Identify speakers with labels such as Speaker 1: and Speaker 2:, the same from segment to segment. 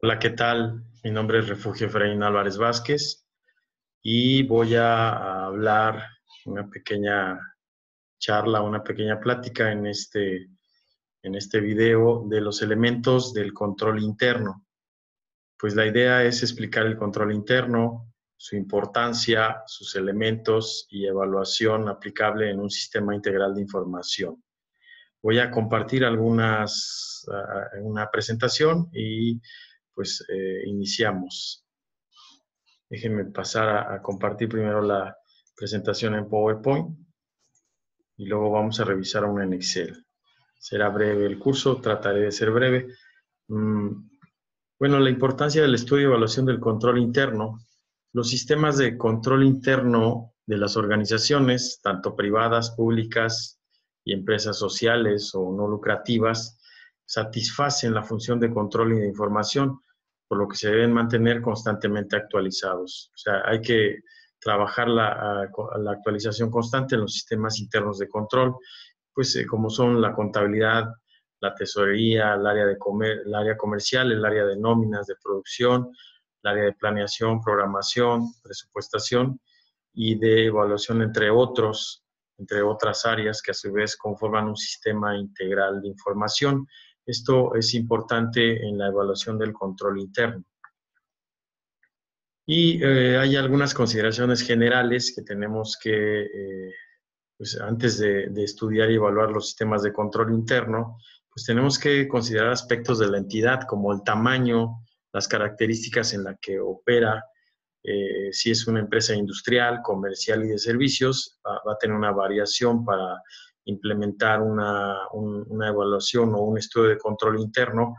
Speaker 1: Hola, ¿qué tal? Mi nombre es Refugio Efraín Álvarez Vázquez y voy a hablar una pequeña charla, una pequeña plática en este video de los elementos del control interno. Pues la idea es explicar el control interno, su importancia, sus elementos y evaluación aplicable en un sistema integral de información. Voy a compartir una presentación y pues iniciamos. Déjenme pasar a compartir primero la presentación en PowerPoint y luego vamos a revisar una en Excel. Será breve el curso, trataré de ser breve. Bueno, la importancia del estudio y evaluación del control interno. Los sistemas de control interno de las organizaciones, tanto privadas, públicas y empresas sociales o no lucrativas, satisfacen la función de control y de información, por lo que se deben mantener constantemente actualizados. O sea, hay que trabajar la actualización constante en los sistemas internos de control, pues como son la contabilidad, la tesorería, el área comercial, el área de nóminas, de producción, el área de planeación, programación, presupuestación y de evaluación, entre otras áreas que a su vez conforman un sistema integral de información. Esto es importante en la evaluación del control interno. Y hay algunas consideraciones generales que tenemos que, pues antes de estudiar y evaluar los sistemas de control interno, pues tenemos que considerar aspectos de la entidad como el tamaño, las características en las que opera, si es una empresa industrial, comercial y de servicios, va a tener una variación para implementar una evaluación o un estudio de control interno.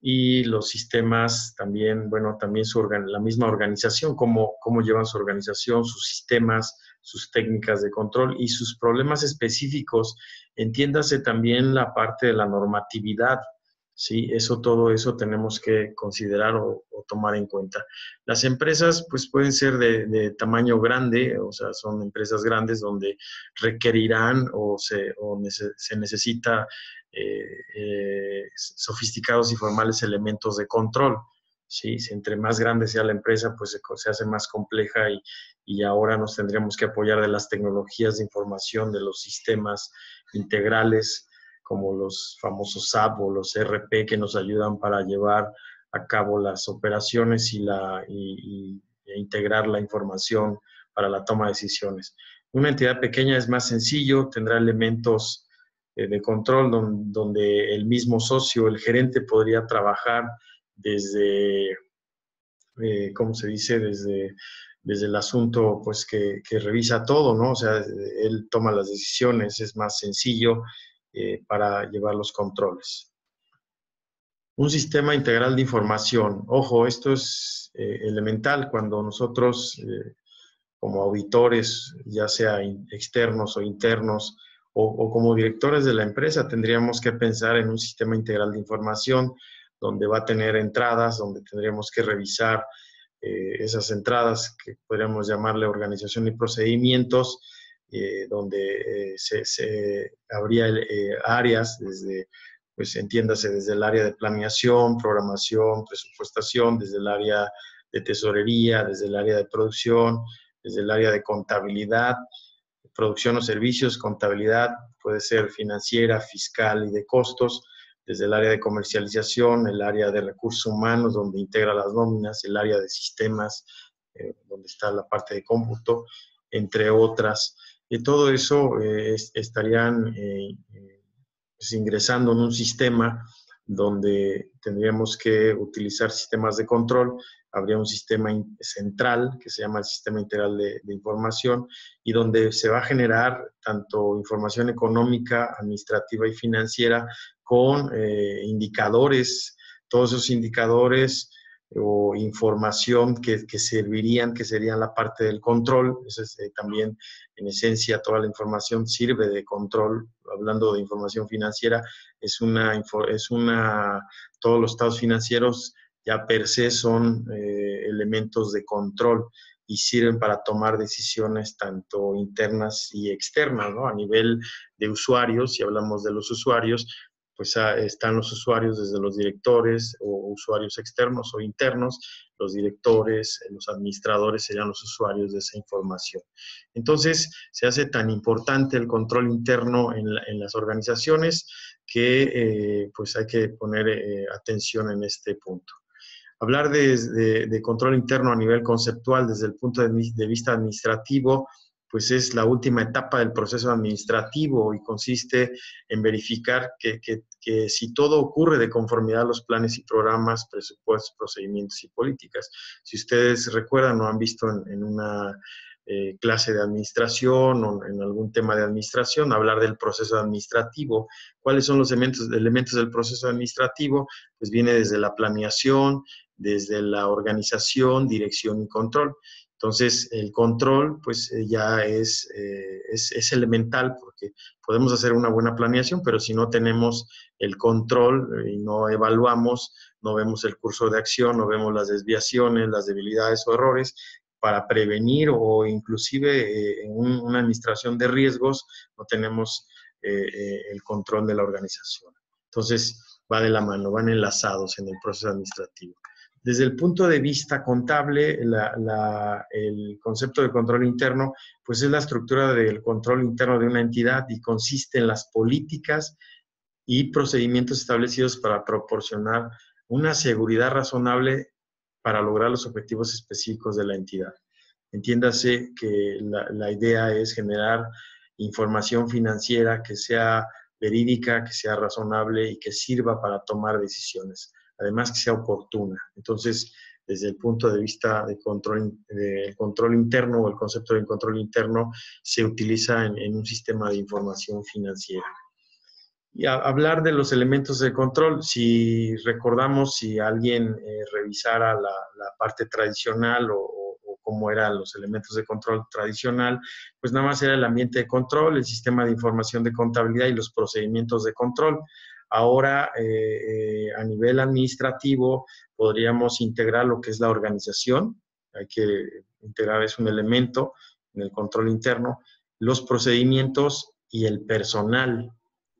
Speaker 1: Y los sistemas también, bueno, también la misma organización, cómo llevan su organización, sus sistemas, sus técnicas de control y sus problemas específicos. Entiéndase también la parte de la normatividad, ¿sí? Todo eso tenemos que considerar o tomar en cuenta. Las empresas, pues, pueden ser de tamaño grande, o sea, son empresas grandes donde requerirán o se necesita sofisticados y formales elementos de control, ¿sí? Si entre más grande sea la empresa, pues se hace más compleja y ahora nos tendríamos que apoyar de las tecnologías de información, de los sistemas integrales, como los famosos SAP o los ERP, que nos ayudan para llevar a cabo las operaciones e integrar la información para la toma de decisiones. Una entidad pequeña es más sencillo, tendrá elementos de control donde el mismo socio, el gerente, podría trabajar desde, ¿cómo se dice? Desde el asunto, pues, que revisa todo, ¿no? O sea, él toma las decisiones, es más sencillo para llevar los controles. Un sistema integral de información. Ojo, esto es elemental cuando nosotros, como auditores, ya sea externos o internos, o como directores de la empresa, tendríamos que pensar en un sistema integral de información donde va a tener entradas, donde tendríamos que revisar esas entradas, que podríamos llamarle organización y procedimientos, donde habría áreas desde, pues entiéndase, desde el área de planeación, programación, presupuestación, desde el área de tesorería, desde el área de producción, desde el área de contabilidad, producción o servicios, contabilidad, puede ser financiera, fiscal y de costos, desde el área de comercialización, el área de recursos humanos, donde integra las nóminas, el área de sistemas, donde está la parte de cómputo, entre otras. Y todo eso estarían pues ingresando en un sistema donde tendríamos que utilizar sistemas de control. Habría un sistema central que se llama el Sistema Integral de Información, y donde se va a generar tanto información económica, administrativa y financiera con indicadores, todos esos indicadores o información que servirían, que serían la parte del control. Eso es, también, en esencia, toda la información sirve de control. Hablando de información financiera, todos los estados financieros ya per se son elementos de control y sirven para tomar decisiones tanto internas y externas, ¿no? A nivel de usuarios, si hablamos de los usuarios, pues están los usuarios desde los directores o usuarios externos o internos, los directores, los administradores serían los usuarios de esa información. Entonces, se hace tan importante el control interno en las organizaciones que pues hay que poner atención en este punto. Hablar de control interno a nivel conceptual desde el punto de vista administrativo, pues es la última etapa del proceso administrativo y consiste en verificar que si todo ocurre de conformidad a los planes y programas, presupuestos, procedimientos y políticas. Si ustedes recuerdan o han visto en una clase de administración o en algún tema de administración, hablar del proceso administrativo. ¿Cuáles son los elementos del proceso administrativo? Pues viene desde la planeación, desde la organización, dirección y control. Entonces, el control, pues, ya es elemental porque podemos hacer una buena planeación, pero si no tenemos el control y no evaluamos, no vemos el curso de acción, no vemos las desviaciones, las debilidades o errores para prevenir o inclusive en una administración de riesgos, no tenemos el control de la organización. Entonces, va de la mano, van enlazados en el proceso administrativo. Desde el punto de vista contable, el concepto de control interno, pues es la estructura del control interno de una entidad y consiste en las políticas y procedimientos establecidos para proporcionar una seguridad razonable para lograr los objetivos específicos de la entidad. Entiéndase que la idea es generar información financiera que sea verídica, que sea razonable y que sirva para tomar decisiones. Además que sea oportuna. Entonces, desde el punto de vista de control interno o el concepto de control interno, se utiliza en un sistema de información financiera. Y hablar de los elementos de control, si recordamos, si alguien revisara la parte tradicional o cómo eran los elementos de control tradicional, pues nada más era el ambiente de control, el sistema de información de contabilidad y los procedimientos de control. Ahora, a nivel administrativo, podríamos integrar lo que es la organización, hay que integrar, es un elemento en el control interno, los procedimientos y el personal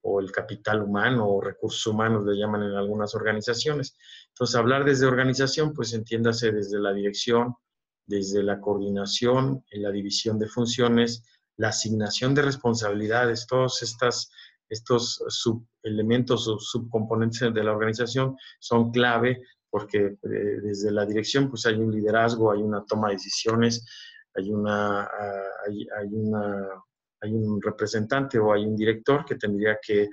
Speaker 1: o el capital humano o recursos humanos le llaman en algunas organizaciones. Entonces, hablar desde organización, pues entiéndase desde la dirección, desde la coordinación, la división de funciones, la asignación de responsabilidades, todos estos subelementos o subcomponentes de la organización son clave porque desde la dirección pues hay un liderazgo, hay una toma de decisiones, hay un representante o hay un director que tendría que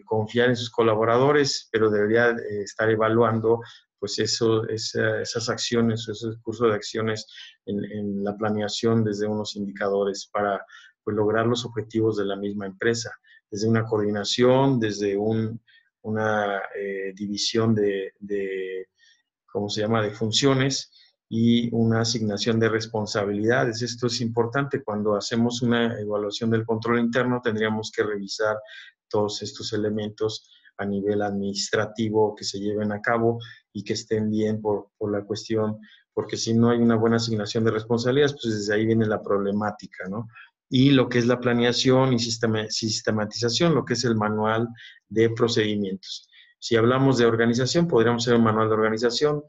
Speaker 1: confiar en sus colaboradores, pero debería estar evaluando pues esas acciones, ese curso de acciones en la planeación desde unos indicadores para pues, lograr los objetivos de la misma empresa, desde una coordinación, desde una división ¿cómo se llama?, de funciones y una asignación de responsabilidades. Esto es importante. Cuando hacemos una evaluación del control interno, tendríamos que revisar todos estos elementos a nivel administrativo que se lleven a cabo y que estén bien por la cuestión, porque si no hay una buena asignación de responsabilidades, pues desde ahí viene la problemática, ¿no? Y lo que es la planeación y sistematización, lo que es el manual de procedimientos. Si hablamos de organización, podríamos hacer un manual de organización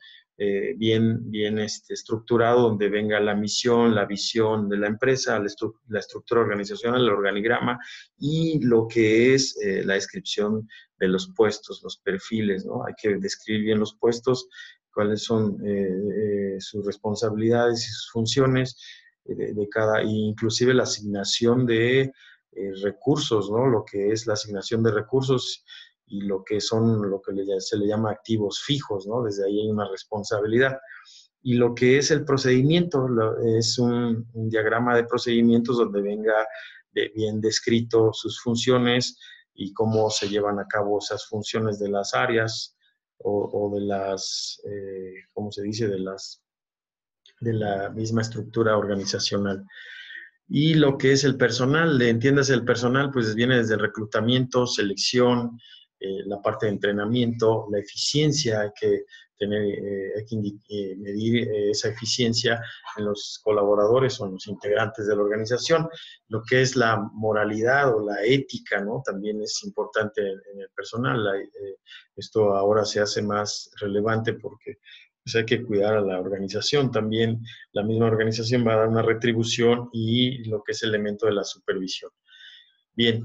Speaker 1: bien estructurado, donde venga la misión, la visión de la empresa, la estructura organizacional, el organigrama y lo que es la descripción de los puestos, los perfiles, ¿no? Hay que describir bien los puestos, cuáles son sus responsabilidades y sus funciones de cada, inclusive la asignación de recursos, ¿no? Lo que es la asignación de recursos y lo que se le llama activos fijos, ¿no? Desde ahí hay una responsabilidad. Y lo que es el procedimiento es un diagrama de procedimientos donde venga bien descrito sus funciones y cómo se llevan a cabo esas funciones de las áreas o de las, ¿cómo se dice?, de la misma estructura organizacional. Y lo que es el personal, entiéndase el personal, pues viene desde el reclutamiento, selección, la parte de entrenamiento, la eficiencia, hay que hay que medir esa eficiencia en los colaboradores o en los integrantes de la organización. Lo que es la moralidad o la ética, ¿no? También es importante en el personal. Esto ahora se hace más relevante porque pues, hay que cuidar a la organización. También la misma organización va a dar una retribución y lo que es el elemento de la supervisión. Bien,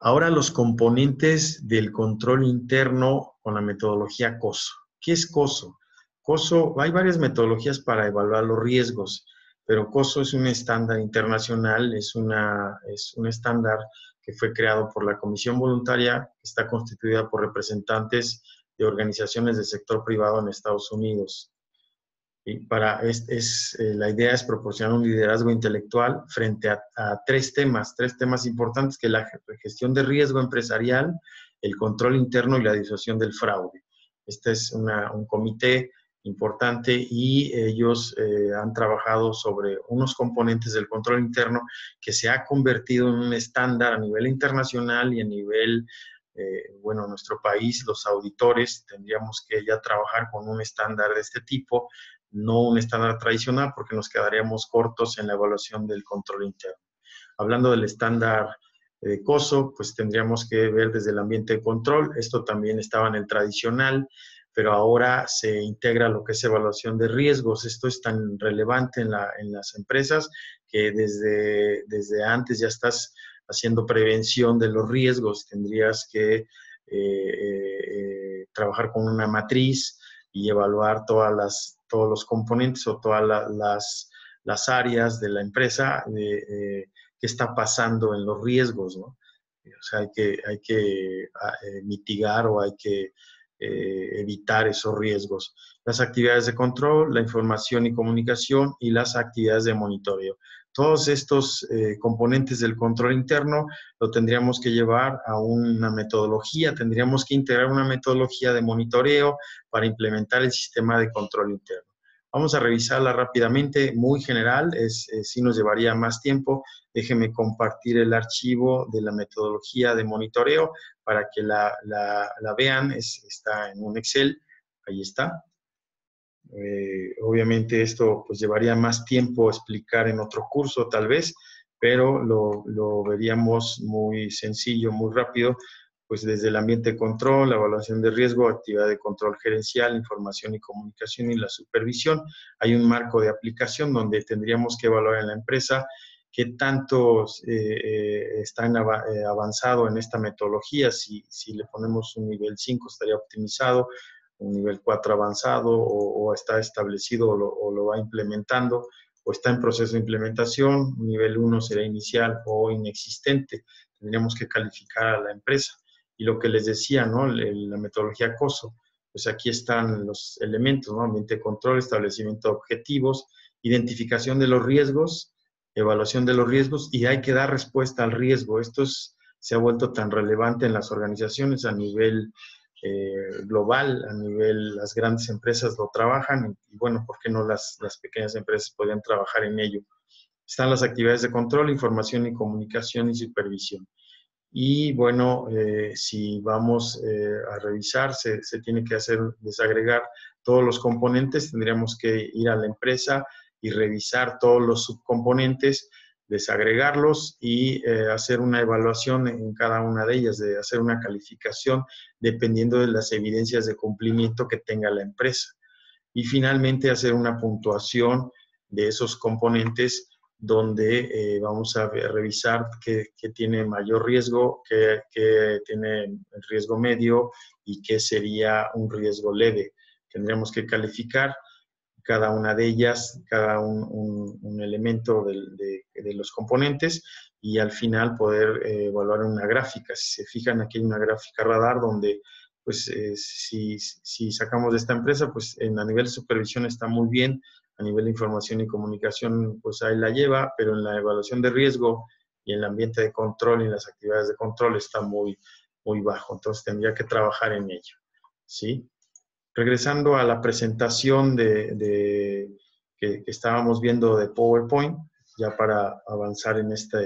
Speaker 1: ahora los componentes del control interno con la metodología COSO. ¿Qué es COSO? COSO, hay varias metodologías para evaluar los riesgos, pero COSO es un estándar internacional, es un estándar que fue creado por la Comisión Voluntaria, que está constituida por representantes de organizaciones del sector privado en Estados Unidos. Y la idea es proporcionar un liderazgo intelectual frente a tres temas importantes, que es la gestión de riesgo empresarial, el control interno y la disuasión del fraude. Este es un comité importante y ellos han trabajado sobre unos componentes del control interno que se ha convertido en un estándar a nivel internacional y a nivel, bueno, nuestro país, los auditores, tendríamos que ya trabajar con un estándar de este tipo, no un estándar tradicional, porque nos quedaríamos cortos en la evaluación del control interno. Hablando del estándar de COSO, pues tendríamos que ver desde el ambiente de control. Esto también estaba en el tradicional, pero ahora se integra lo que es evaluación de riesgos. Esto es tan relevante en las empresas que desde antes ya estás haciendo prevención de los riesgos. Tendrías que trabajar con una matriz y evaluar todos los componentes o todas las áreas de la empresa, qué está pasando en los riesgos, ¿no? O sea, hay que mitigar o hay que evitar esos riesgos. Las actividades de control, la información y comunicación y las actividades de monitoreo. Todos estos componentes del control interno lo tendríamos que llevar a una metodología, tendríamos que integrar una metodología de monitoreo para implementar el sistema de control interno. Vamos a revisarla rápidamente, muy general, sí nos llevaría más tiempo. Déjenme compartir el archivo de la metodología de monitoreo para que la vean. Está en un Excel, ahí está. Obviamente esto pues llevaría más tiempo explicar en otro curso tal vez, pero lo veríamos muy sencillo, muy rápido, pues desde el ambiente de control, la evaluación de riesgo, actividad de control gerencial, información y comunicación y la supervisión. Hay un marco de aplicación donde tendríamos que evaluar en la empresa qué tanto están avanzado en esta metodología. Si le ponemos un nivel 5 estaría optimizado, un nivel 4 avanzado o está establecido o lo va implementando o está en proceso de implementación. Un nivel 1 sería inicial o inexistente. Tendríamos que calificar a la empresa. Y lo que les decía, ¿no? La metodología COSO, pues aquí están los elementos, ¿no? Ambiente de control, establecimiento de objetivos, identificación de los riesgos, evaluación de los riesgos y hay que dar respuesta al riesgo. Esto se ha vuelto tan relevante en las organizaciones a nivel global, a nivel, las grandes empresas lo trabajan y bueno, ¿por qué no las pequeñas empresas podrían trabajar en ello? Están las actividades de control, información y comunicación y supervisión. Y bueno, si vamos a revisar, se tiene que desagregar todos los componentes, tendríamos que ir a la empresa y revisar todos los subcomponentes, desagregarlos y hacer una evaluación en cada una de ellas, de hacer una calificación dependiendo de las evidencias de cumplimiento que tenga la empresa. Y finalmente hacer una puntuación de esos componentes donde vamos a revisar qué tiene mayor riesgo, qué tiene riesgo medio y qué sería un riesgo leve. Tendríamos que calificar cada una de ellas, cada un elemento de los componentes y al final poder evaluar una gráfica. Si se fijan, aquí hay una gráfica radar donde pues si sacamos de esta empresa, pues a nivel de supervisión está muy bien, a nivel de información y comunicación, pues ahí la lleva, pero en la evaluación de riesgo y en el ambiente de control y en las actividades de control está muy, muy bajo. Entonces tendría que trabajar en ello, ¿sí? Regresando a la presentación que estábamos viendo de PowerPoint, ya para avanzar en esta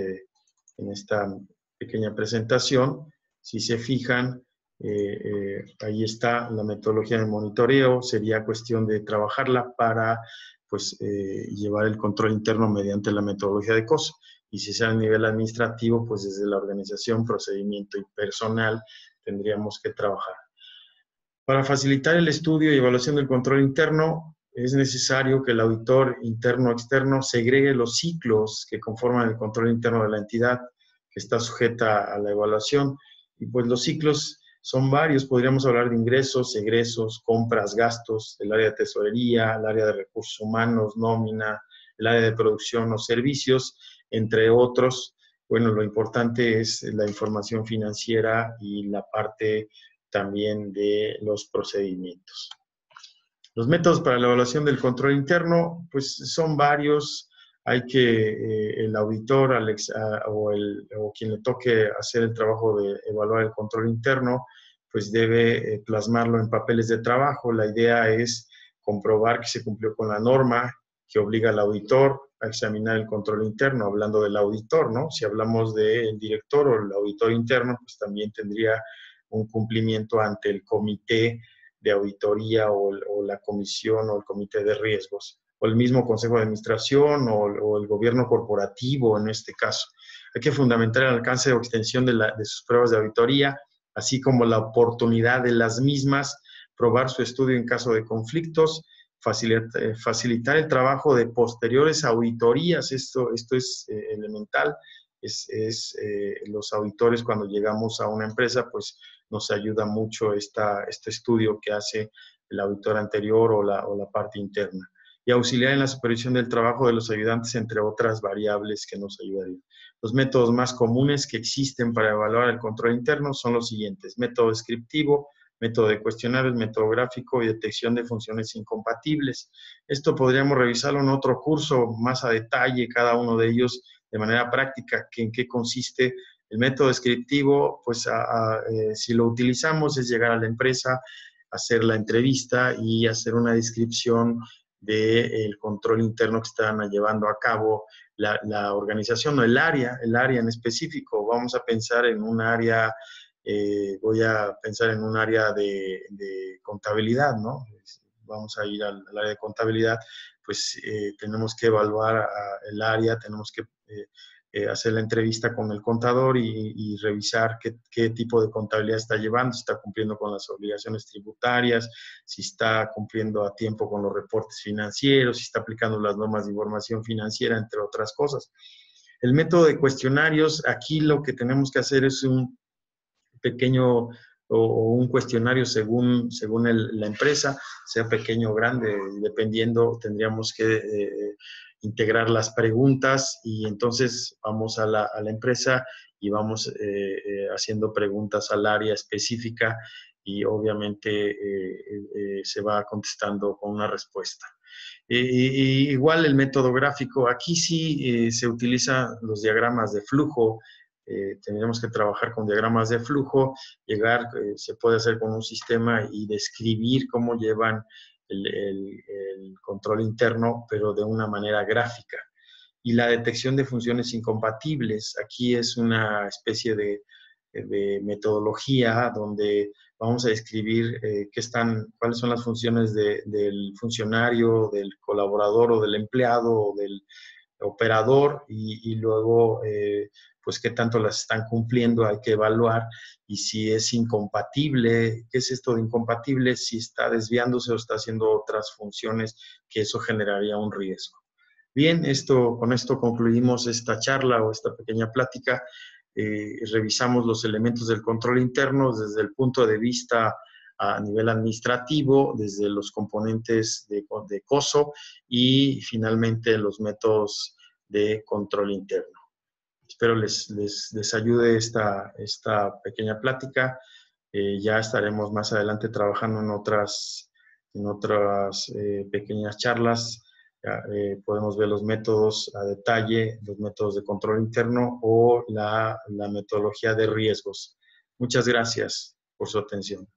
Speaker 1: pequeña presentación, si se fijan, Ahí está la metodología de monitoreo, sería cuestión de trabajarla para pues, llevar el control interno mediante la metodología de COS. Y si sea a nivel administrativo, pues desde la organización, procedimiento y personal tendríamos que trabajar. Para facilitar el estudio y evaluación del control interno, es necesario que el auditor interno o externo segregue los ciclos que conforman el control interno de la entidad que está sujeta a la evaluación. Y pues los ciclos son varios, podríamos hablar de ingresos, egresos, compras, gastos, el área de tesorería, el área de recursos humanos, nómina, el área de producción o servicios, entre otros. Bueno, lo importante es la información financiera y la parte también de los procedimientos. Los métodos para la evaluación del control interno, pues son varios. Hay que el auditor o quien le toque hacer el trabajo de evaluar el control interno, pues debe plasmarlo en papeles de trabajo. La idea es comprobar que se cumplió con la norma que obliga al auditor a examinar el control interno, hablando del auditor, ¿no? Si hablamos del director o el auditor interno, pues también tendría un cumplimiento ante el comité de auditoría o la comisión o el comité de riesgos, o el mismo consejo de administración o el gobierno corporativo en este caso. Hay que fundamentar el alcance o extensión de sus pruebas de auditoría, así como la oportunidad de las mismas, probar su estudio en caso de conflictos, facilitar el trabajo de posteriores auditorías. Esto es elemental. Los auditores, cuando llegamos a una empresa, pues nos ayuda mucho este estudio que hace el auditor anterior o la parte interna. Y auxiliar en la supervisión del trabajo de los ayudantes, entre otras variables que nos ayudarían. Los métodos más comunes que existen para evaluar el control interno son los siguientes: método descriptivo, método de cuestionarios, método gráfico y detección de funciones incompatibles. Esto podríamos revisarlo en otro curso más a detalle, cada uno de ellos de manera práctica, en qué consiste. El método descriptivo, pues si lo utilizamos es llegar a la empresa, hacer la entrevista y hacer una descripción del control interno que están llevando a cabo la organización o el área en específico. Vamos a pensar en un área, voy a pensar en un área de contabilidad, ¿no? Vamos a ir al área de contabilidad, pues tenemos que evaluar el área, tenemos que hacer la entrevista con el contador y revisar qué tipo de contabilidad está llevando, si está cumpliendo con las obligaciones tributarias, si está cumpliendo a tiempo con los reportes financieros, si está aplicando las normas de información financiera, entre otras cosas. El método de cuestionarios, aquí lo que tenemos que hacer es un pequeño o un cuestionario según la empresa, sea pequeño o grande, dependiendo, tendríamos que integrar las preguntas y entonces vamos a la empresa y vamos haciendo preguntas al área específica y obviamente se va contestando con una respuesta. Igual el método gráfico, aquí sí se utilizan los diagramas de flujo. Tendríamos que trabajar con diagramas de flujo, se puede hacer con un sistema y describir cómo llevan el control interno, pero de una manera gráfica. Y la detección de funciones incompatibles, aquí es una especie de metodología donde vamos a describir cuáles son las funciones del funcionario, del colaborador o del empleado o del operador y luego pues qué tanto las están cumpliendo, hay que evaluar y si es incompatible, ¿qué es esto de incompatible? Si está desviándose o está haciendo otras funciones, que eso generaría un riesgo. Bien, con esto concluimos esta charla o esta pequeña plática. Revisamos los elementos del control interno desde el punto de vista a nivel administrativo, desde los componentes de COSO y finalmente los métodos de control interno. Espero les ayude esta pequeña plática. Ya estaremos más adelante trabajando en otras pequeñas charlas. Podemos ver los métodos a detalle, los métodos de control interno o la metodología de riesgos. Muchas gracias por su atención.